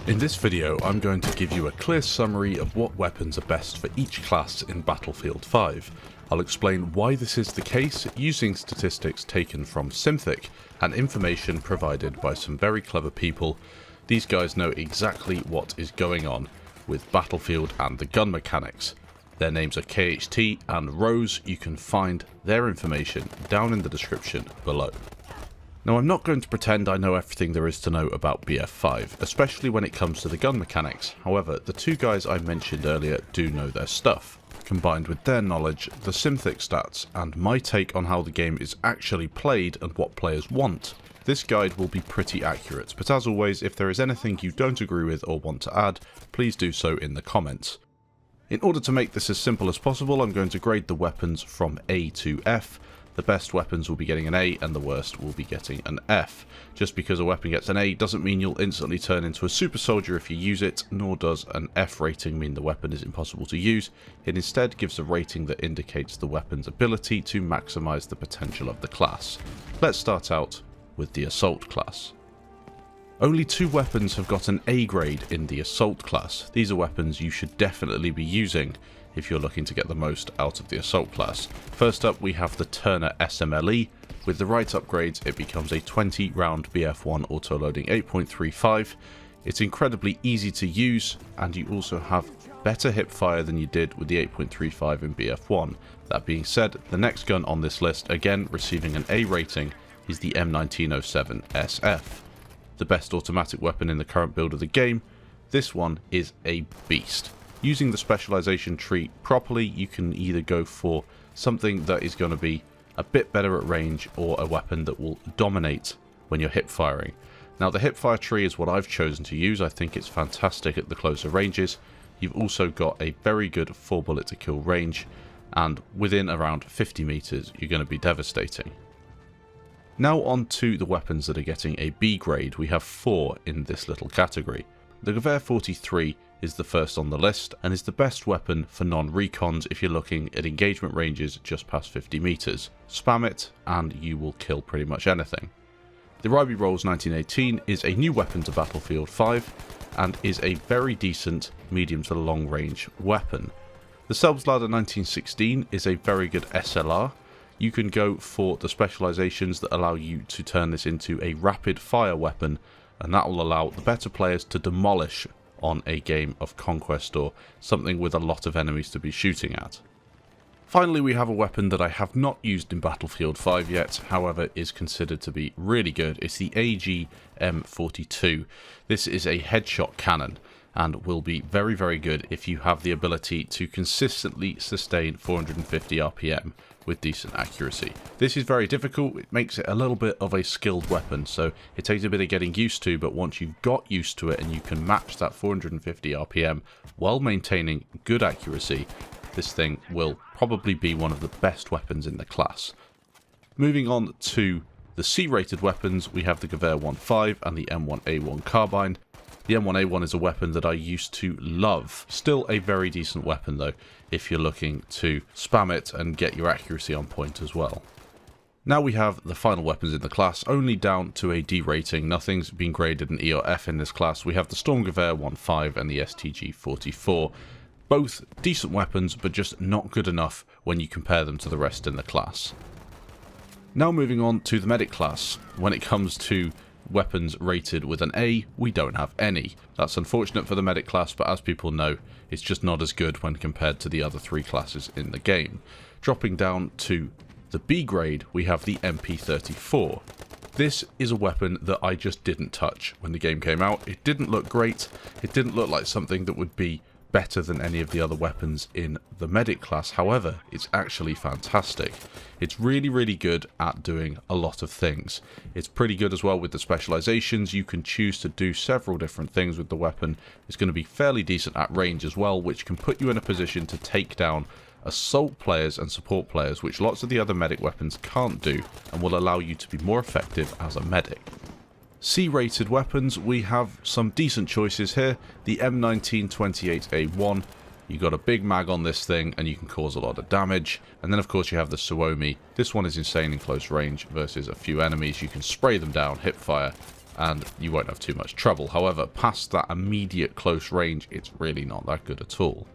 In this video, I'm going to give you a clear summary of what weapons are best for each class in Battlefield 5. I'll explain why this is the case using statistics taken from Simthic and information provided by some very clever people. These guys know exactly what is going on with Battlefield and the gun mechanics. Their names are KHT and Rose. You can find their information down in the description below. Now, I'm not going to pretend I know everything there is to know about BF5, especially when it comes to the gun mechanics. However, the two guys I mentioned earlier do know their stuff. Combined with their knowledge, the Simthic stats, and my take on how the game is actually played and what players want, this guide will be pretty accurate. But as always, if there is anything you don't agree with or want to add, please do so in the comments. In order to make this as simple as possible, I'm going to grade the weapons from A to F. The best weapons will be getting an A and the worst will be getting an F. Just because a weapon gets an A doesn't mean you'll instantly turn into a super soldier if you use it, nor does an F rating mean the weapon is impossible to use. It instead gives a rating that indicates the weapon's ability to maximize the potential of the class. Let's start out with the Assault class. Only 2 weapons have got an A grade in the Assault class. These are weapons you should definitely be using if you're looking to get the most out of the Assault class. First up, we have the Turner SMLE. With the right upgrades, it becomes a 20 round BF1 autoloading 8.35. It's incredibly easy to use, and you also have better hip fire than you did with the 8.35 in BF1. That being said, the next gun on this list, again receiving an A rating, is the M1907 SF. The best automatic weapon in the current build of the game. This one is a beast. Using the specialization tree properly, you can either go for something that is going to be a bit better at range or a weapon that will dominate when you're hip firing. Now, the hip fire tree is what I've chosen to use. I think it's fantastic at the closer ranges. You've also got a very good 4 bullet to kill range, and within around 50 meters, you're going to be devastating. Now on to the weapons that are getting a B grade. We have 4 in this little category. The Gewehr 43 is the first on the list and is the best weapon for non-recons if you're looking at engagement ranges just past 50 meters. Spam it and you will kill pretty much anything. The Ryby Rolls 1918 is a new weapon to Battlefield 5 and is a very decent medium to long range weapon. The Selbstlader 1916 is a very good SLR. You can go for the specializations that allow you to turn this into a rapid fire weapon, and that will allow the better players to demolish on a game of Conquest or something with a lot of enemies to be shooting at. Finally, we have a weapon that I have not used in Battlefield 5 yet, however is considered to be really good. It's the AG-M42. This is a headshot cannon and will be very, very good if you have the ability to consistently sustain 450 RPM with decent accuracy. This is very difficult. It makes it a little bit of a skilled weapon, so it takes a bit of getting used to, but once you've got used to it and you can match that 450 RPM while maintaining good accuracy, this thing will probably be one of the best weapons in the class. Moving on to the C-rated weapons, we have the Gewehr 1.5 and the M1A1 carbine. The M1A1 is a weapon that I used to love. Still a very decent weapon though, if you're looking to spam it and get your accuracy on point as well. Now we have the final weapons in the class, only down to a D rating. Nothing's been graded an E or F in this class. We have the Sturmgewehr 1.5 and the STG-44. Both decent weapons, but just not good enough when you compare them to the rest in the class. Now moving on to the medic class. When it comes to weapons rated with an A, we don't have any. That's unfortunate for the medic class, but as people know, it's just not as good when compared to the other 3 classes in the game. Dropping down to the B grade, we have the MP34. This is a weapon that I just didn't touch when the game came out. It didn't look great. It didn't look like something that would be better than any of the other weapons in the medic class. However, it's actually fantastic. It's really, really good at doing a lot of things. It's pretty good as well with the specializations. You can choose to do several different things with the weapon. It's going to be fairly decent at range as well, which can put you in a position to take down assault players and support players, which lots of the other medic weapons can't do, and will allow you to be more effective as a medic. C-rated weapons, we have some decent choices here. The M1928A1, you got a big mag on this thing and you can cause a lot of damage. And then of course you have the Suomi. This one is insane in close range versus a few enemies. You can spray them down, hip fire, and you won't have too much trouble. However, past that immediate close range, it's really not that good at all.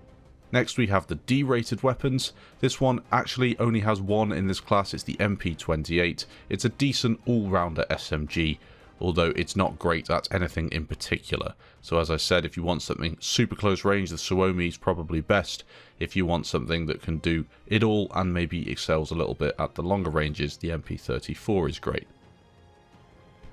Next we have the D-rated weapons. This one actually only has one in this class, it's the MP28. It's a decent all-rounder SMG, although it's not great at anything in particular. So as I said, if you want something super close range, the Suomi is probably best. If you want something that can do it all and maybe excels a little bit at the longer ranges, the MP34 is great.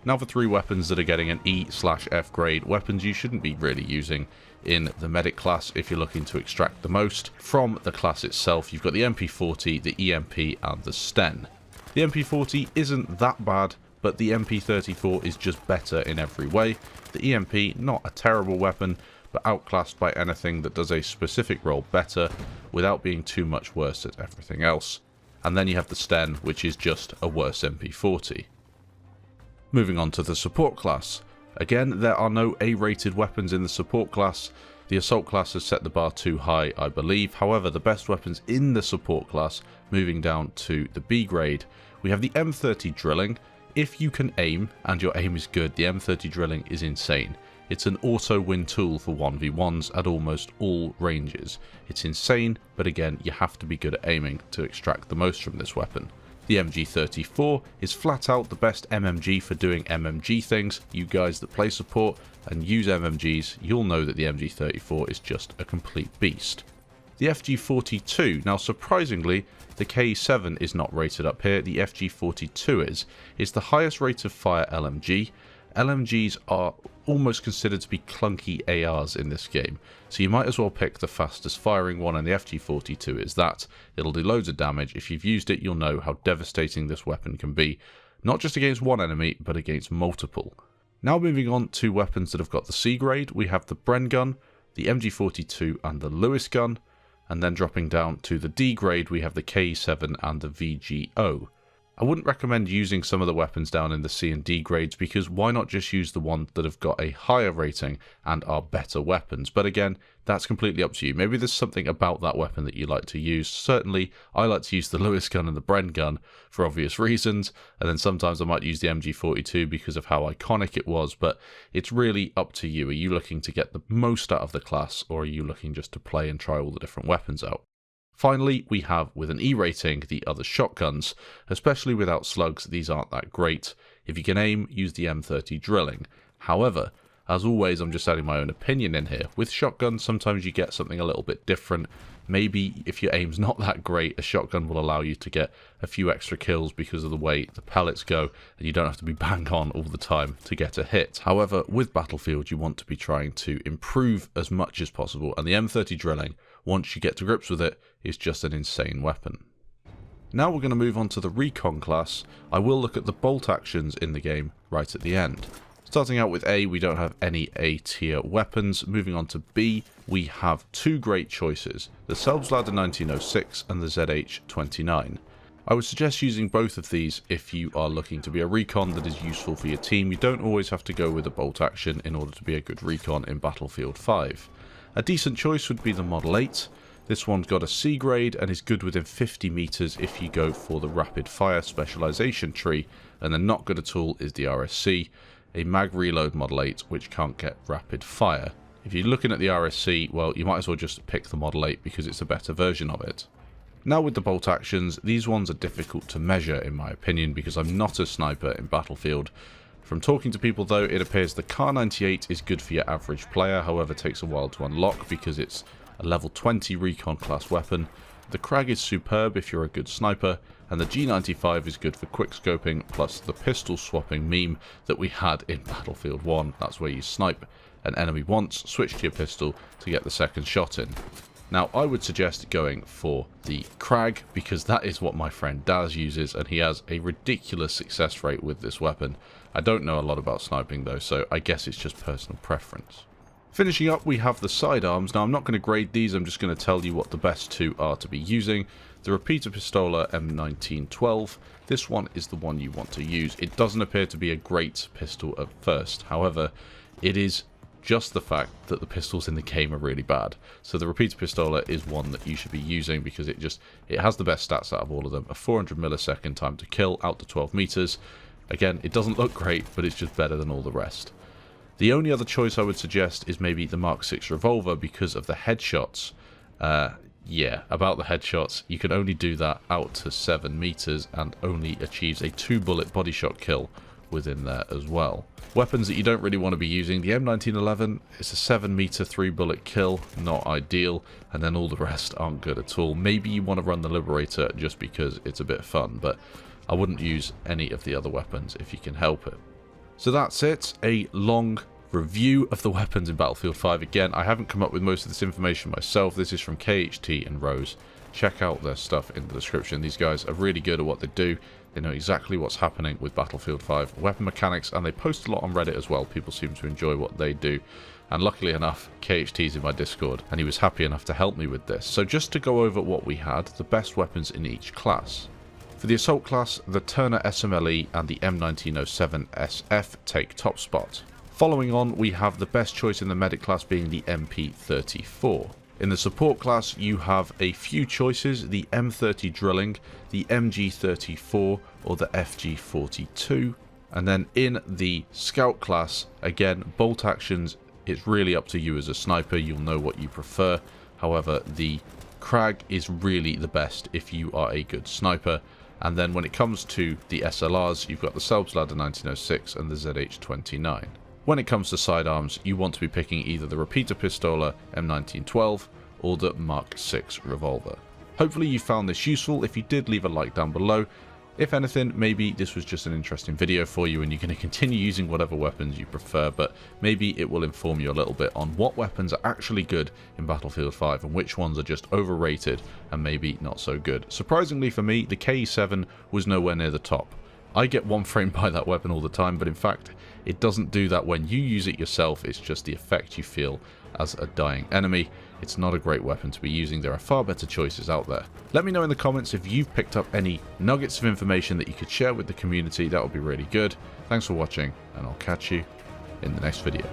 Now for 3 weapons that are getting an E/F grade, weapons you shouldn't be really using in the medic class if you're looking to extract the most from the class itself. You've got the MP40, the EMP and the Sten. The MP40 isn't that bad, but the MP34 is just better in every way. The EMP, not a terrible weapon, but outclassed by anything that does a specific role better without being too much worse at everything else. And then you have the Sten, which is just a worse MP40. Moving on to the support class. Again, there are no A-rated weapons in the support class. The assault class has set the bar too high, I believe. However, the best weapons in the support class, moving down to the B grade, we have the M30 drilling. If you can aim, and your aim is good, the M30 drilling is insane. It's an auto-win tool for 1v1s at almost all ranges. It's insane, but again, you have to be good at aiming to extract the most from this weapon. The MG34 is flat out the best MMG for doing MMG things. You guys that play support and use MMGs, you'll know that the MG34 is just a complete beast. The FG42, now surprisingly, the K7 is not rated up here, the FG42 is. It's the highest rate of fire LMG. LMGs are almost considered to be clunky ARs in this game, so you might as well pick the fastest firing one, and the FG42 is that. It'll do loads of damage. If you've used it, you'll know how devastating this weapon can be, not just against one enemy, but against multiple. Now moving on to weapons that have got the C grade, we have the Bren gun, the MG42 and the Lewis gun, and then dropping down to the D grade, we have the K7 and the VGO. I wouldn't recommend using some of the weapons down in the C and D grades, because why not just use the ones that have got a higher rating and are better weapons? But again, that's completely up to you. Maybe there's something about that weapon that you like to use. Certainly, I like to use the Lewis gun and the Bren gun for obvious reasons, and then sometimes I might use the MG42 because of how iconic it was, but it's really up to you. Are you looking to get the most out of the class, or are you looking just to play and try all the different weapons out? Finally, we have, with an E rating, the other shotguns. Especially without slugs, these aren't that great. If you can aim, use the M30 drilling. However, as always, I'm just adding my own opinion in here. With shotguns, sometimes you get something a little bit different. Maybe if your aim's not that great, a shotgun will allow you to get a few extra kills because of the way the pellets go, and you don't have to be bang on all the time to get a hit. However, with Battlefield, you want to be trying to improve as much as possible, and the M30 drilling, once you get to grips with it, is just an insane weapon. Now we're going to move on to the Recon class. I will look at the bolt actions in the game right at the end. Starting out with A, we don't have any A tier weapons. Moving on to B, we have 2 great choices, the Selbstlader 1906 and the ZH29. I would suggest using both of these if you are looking to be a recon that is useful for your team. You don't always have to go with a bolt action in order to be a good recon in Battlefield 5. A decent choice would be the Model 8. This one's got a C grade and is good within 50 meters if you go for the rapid fire specialization tree, and then not good at all is the RSC, a mag reload Model 8 which can't get rapid fire. If you're looking at the RSC, well, you might as well just pick the Model 8 because it's a better version of it. Now with the bolt actions, these ones are difficult to measure in my opinion because I'm not a sniper in Battlefield. From talking to people though, it appears the Kar 98 is good for your average player, however takes a while to unlock because it's a level 20 recon class weapon. The Krag is superb if you're a good sniper, and the G95 is good for quickscoping, plus the pistol swapping meme that we had in Battlefield 1. That's where you snipe an enemy once, switch to your pistol to get the second shot in. Now I would suggest going for the Krag because that is what my friend Daz uses, and he has a ridiculous success rate with this weapon. I don't know a lot about sniping though, so I guess it's just personal preference. Finishing up, we have the sidearms. Now I'm not going to grade these, I'm just going to tell you what the best 2 are to be using. The Repetierpistole M1912, this one is the one you want to use. It doesn't appear to be a great pistol at first, however, it is just the fact that the pistols in the game are really bad. So the Repetierpistole is one that you should be using because it has the best stats out of all of them. A 400 millisecond time to kill out to 12 meters. Again, it doesn't look great, but it's just better than all the rest. The only other choice I would suggest is maybe the Mark 6 revolver because of the headshots. Yeah, about the headshots, you can only do that out to 7 meters and only achieves a 2-bullet body shot kill within there as well. Weapons that you don't really want to be using, the M1911 is a 7 meter 3-bullet kill, not ideal, and then all the rest aren't good at all. Maybe you want to run the Liberator just because it's a bit fun, but I wouldn't use any of the other weapons if you can help it. So that's it, a long review of the weapons in Battlefield 5. Again, I haven't come up with most of this information myself. This is from KHT and Rose. Check out their stuff in the description. These guys are really good at what they do. They know exactly what's happening with Battlefield 5 weapon mechanics, and they post a lot on Reddit as well. People seem to enjoy what they do. And luckily enough, KHT's in my Discord, and he was happy enough to help me with this. So just to go over what we had, the best weapons in each class. For the Assault class, the Turner SMLE and the M1907 SF take top spot. Following on, we have the best choice in the Medic class being the MP34. In the Support class, you have a few choices, the M30 Drilling, the MG34 or the FG42. And then in the Scout class, again, bolt actions, it's really up to you as a sniper, you'll know what you prefer. However, the Krag is really the best if you are a good sniper. And then when it comes to the SLRs, you've got the Selbstlader 1906 and the ZH29. When it comes to sidearms, you want to be picking either the Repetierpistole M1912 or the Mark 6 revolver. Hopefully you found this useful. If you did, leave a like down below. If anything, maybe this was just an interesting video for you and you're going to continue using whatever weapons you prefer, but maybe it will inform you a little bit on what weapons are actually good in Battlefield 5 and which ones are just overrated and maybe not so good. Surprisingly for me, the KE7 was nowhere near the top. I get one framed by that weapon all the time, but in fact, it doesn't do that when you use it yourself. It's just the effect you feel as a dying enemy. It's not a great weapon to be using. There are far better choices out there. Let me know in the comments if you've picked up any nuggets of information that you could share with the community. That would be really good. Thanks for watching, and I'll catch you in the next video.